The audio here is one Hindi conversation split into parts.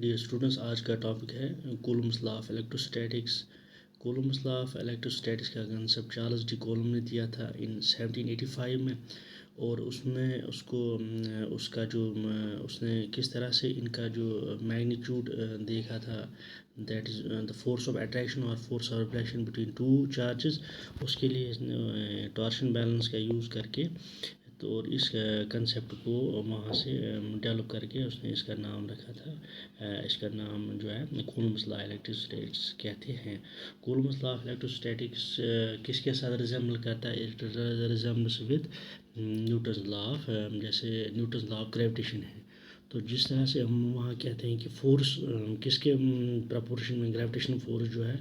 डियर स्टूडेंट्स, आज का टॉपिक है Coulomb's law of electrostatics. Coulomb's law of electrostatics का कंसेप्ट चार्ल्स डी कूलम ने दिया था इन 1785 में। और उसमें उसका जो उसने किस तरह से इनका जो मैग्नीट्यूड देखा था, that is the force of attraction और force of reflection between two charges. उसके लिए इसने टॉर्शन बैलेंस का यूज़ करके तो और इस कंसेप्ट को वहाँ से डेवलप करके उसने इसका नाम रखा था। इसका नाम जो है कूलम्स लॉ इलेक्ट्रोस्टैटिक्स कहते हैं। कूलम्स लॉ ऑफ इलेक्ट्रोस्टैटिक्स किसके साथ रिजेंबल करता है? It resembles with Newton's law of, जैसे न्यूटन्स लॉ ऑफ ग्रेविटेशन है। तो जिस तरह से हम वहाँ कहते हैं कि फोर्स किसके प्रपोर्शन में, ग्रेविटेशनल फोर्स जो है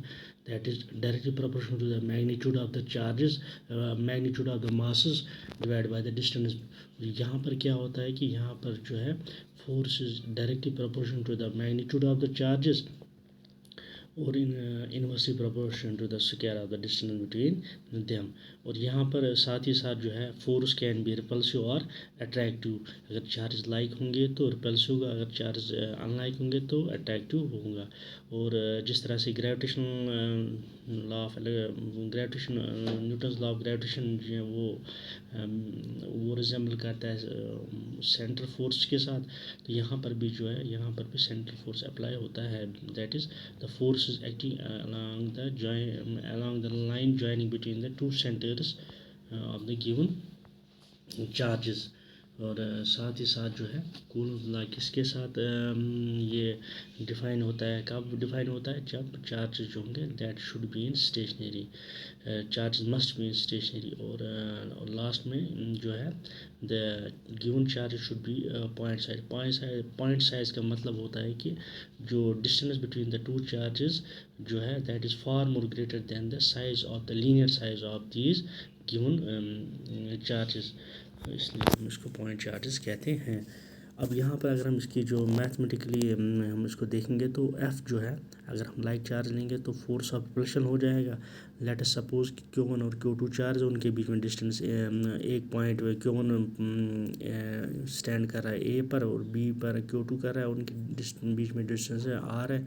that is directly proportional to the magnitude of the charges, magnitude of the masses divide by the distance. यहाँ पर क्या होता है कि यहाँ पर जो है force is directly proportional to the magnitude of the charges और inversely proportion to the square of the distance between them. और यहाँ पर साथ ही साथ जो है फोर्स कैन बी रिपल्सिव और अट्रैक्टिव। अगर चार्ज लाइक होंगे तो रिपल्सिव होगा, अगर चार्ज अनलाइक होंगे तो अट्रैक्टिव होगा। और जिस तरह से law of gravitation, Newton's law of gravitation जो है वो रिजेंबल करता है सेंट्रल फोर्स के साथ। तो यहाँ पर भी जो है यहाँ पर भी सेंट्रल फोर्स अप्लाई होता है, that is the force is acting along the line joining between the two centers of the given charges। और साथ ही साथ जो है कूलम्स लॉ किसके साथ ये डिफाइन होता है, कब डिफाइन होता है? जब चार्जेस जो होंगे that should be in stationary, charges must be in stationary. और लास्ट में जो है the given charge should be point size. Point size का मतलब होता है कि जो distance between the two charges जो है that is far more greater than the size of the linear size of these given charges, इसलिए हम इसको पॉइंट चार्जेस कहते हैं। अब यहाँ पर अगर हम इसकी जो मैथमेटिकली हम इसको देखेंगे तो एफ़ जो है, अगर हम लाइक चार्ज लेंगे तो फोर्स ऑफ रिपल्शन हो जाएगा। लेट अस सपोज कि Q1 और Q2 चार्ज, उनके बीच में डिस्टेंस एक पॉइंट Q1 स्टैंड कर रहा है ए पर और बी पर Q2 कर रहा है, उनके बीच में डिस्टेंस है आर है।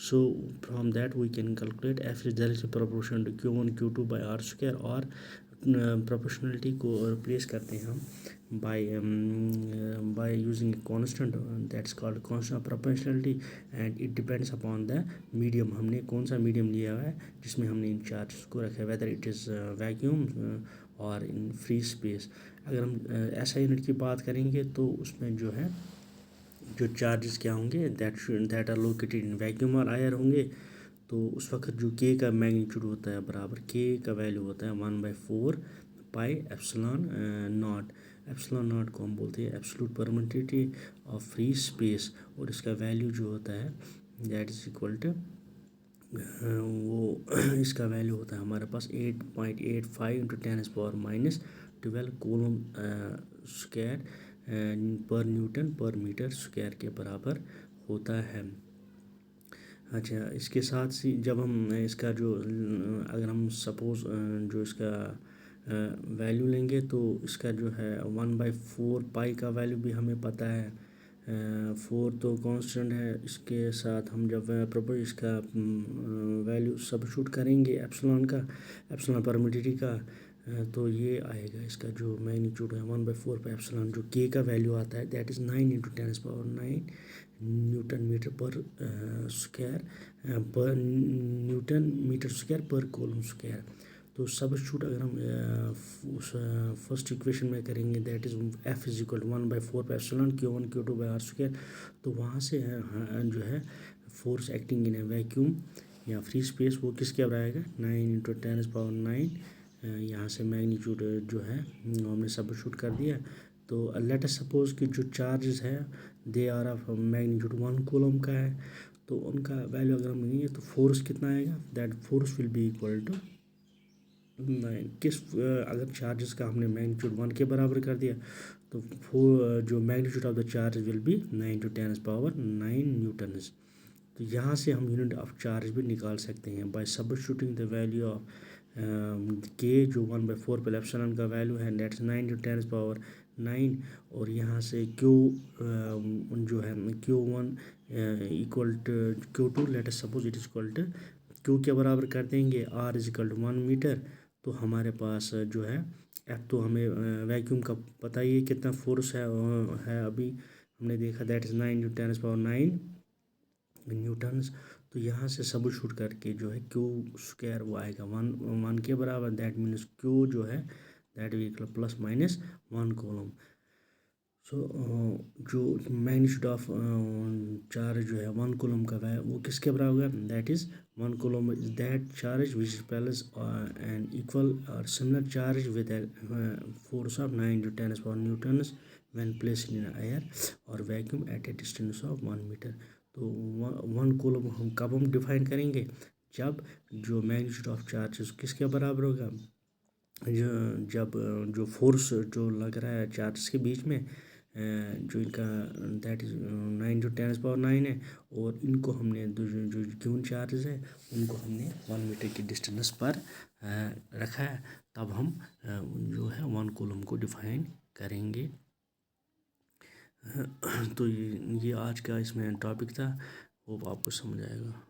So from that we can calculate F is directly proportional to Q1 Q2 by R square. और प्रोपोर्शनलिटी को रिप्लेस करते हैं हम by using a constant that's called constant of proportionality and it depends upon the medium, हमने कौन सा मीडियम लिया हुआ है जिसमें हमने इन चार्जेस को रखा है, वेदर इट इज़ वैक्यूम और इन फ्री स्पेस। अगर हम ऐसा यूनिट की बात करेंगे तो उसमें जो है जो चार्जेस क्या होंगे that are located in vacuum और आयर होंगे। तो उस वक्त जो के का मैग्नीट्यूड होता है बराबर के का वैल्यू होता है 1/4 pi epsilon not. Epsilon not को हम बोलते हैं absolute permittivity of free space. और इसका वैल्यू जो होता है दैट इज इक्वल टू वो इसका वैल्यू होता है हमारे पास 8.85 इंटू 10⁻⁻12 कूलम स्क्वायर पर न्यूटन पर मीटर स्क्वायर के बराबर होता है। अच्छा, इसके साथ ही जब हम इसका जो अगर हम सपोज़ जो इसका वैल्यू लेंगे तो इसका जो है 1/4 पाई का वैल्यू भी हमें पता है, 4 तो कांस्टेंट है। इसके साथ हम जब प्रॉपर इसका वैल्यू सबस्टिट्यूट करेंगे एप्सिलॉन परमिटिविटी का, तो ये आएगा इसका जो मैग्नीट्यूड है 1/4 पाई एप्सिलॉन, जो के का वैल्यू आता है दैट इज़ 9 इंटू 10⁻⁹ न्यूटन मीटर पर स्क्वायर पर न्यूटन मीटर स्क्वायर पर कूलम स्क्वायर। तो सबस्टिट्यूट अगर हम उस फर्स्ट इक्वेशन में करेंगे that is F is equal 1/4 pi epsilon Q1 Q2 by R square. तो वहाँ से जो है force acting in a vacuum या फ्री स्पेस वो किसके बराबर आएगा 9 इंटू 10⁻⁹। यहाँ से मैग्नीट्यूड जो है हमने सबस्टिट्यूट कर दिया। तो लेट अस सपोज कि जो चार्जेस है they are of magnitude 1 coulomb का है, तो उनका वैल्यू अगर हम लेंगे तो फोर्स कितना आएगा, that force will be equal to 9। अगर चार्जेस का हमने मैग्नीट्यूड 1 के बराबर कर दिया तो जो magnitude of the charge will be 9 to 10⁻⁹ newtons. तो यहाँ से हम यूनिट ऑफ चार्ज भी निकाल सकते हैं by substituting the value of K जो 1/4 पाई एप्सिलॉन का वैल्यू है दैट्स 9 टू 10⁻⁹ 9 और यहाँ से Q जो है Q1 equal to Q2 let us suppose it is equal to Q के बराबर कर देंगे R is equal to 1 metre. तो हमारे पास जो है F तो हमें वैक्यूम का पता ही है कितना फोर्स है अभी हमने देखा दैट इज़ 9 × 10⁻⁹ न्यूटन्स। तो यहाँ से सबस्टिट्यूट करके जो है Q² वो आएगा 1 के बराबर। दैट मीन्स Q जो है दैट इक्वल ±1 कूलम। सो जो मैग्नीट्यूड ऑफ चार्ज जो है 1 कूलम का है वो किसके बराबर होगा, that is 1 coulomb is that charge which repels an equal और similar charge with force of 9 × 10⁻⁴ newtons when placed in air और vacuum at a distance of 1 metre. तो 1 कूलम हम कब हम डिफाइन करेंगे, जब जो मैग्नीट्यूड ऑफ चार्ज किसके बराबर होगा, जब जो फोर्स जो लग रहा है चार्ज के बीच में जो इनका दैट इज 9 × 10⁻⁹ है और इनको हमने जो गिवन चार्जेस है उनको हमने 1 मीटर की डिस्टेंस पर रखा है, तब हम जो है 1 कूलम को डिफाइन करेंगे। तो ये आज का इसमें टॉपिक था, वो आपको समझ आएगा।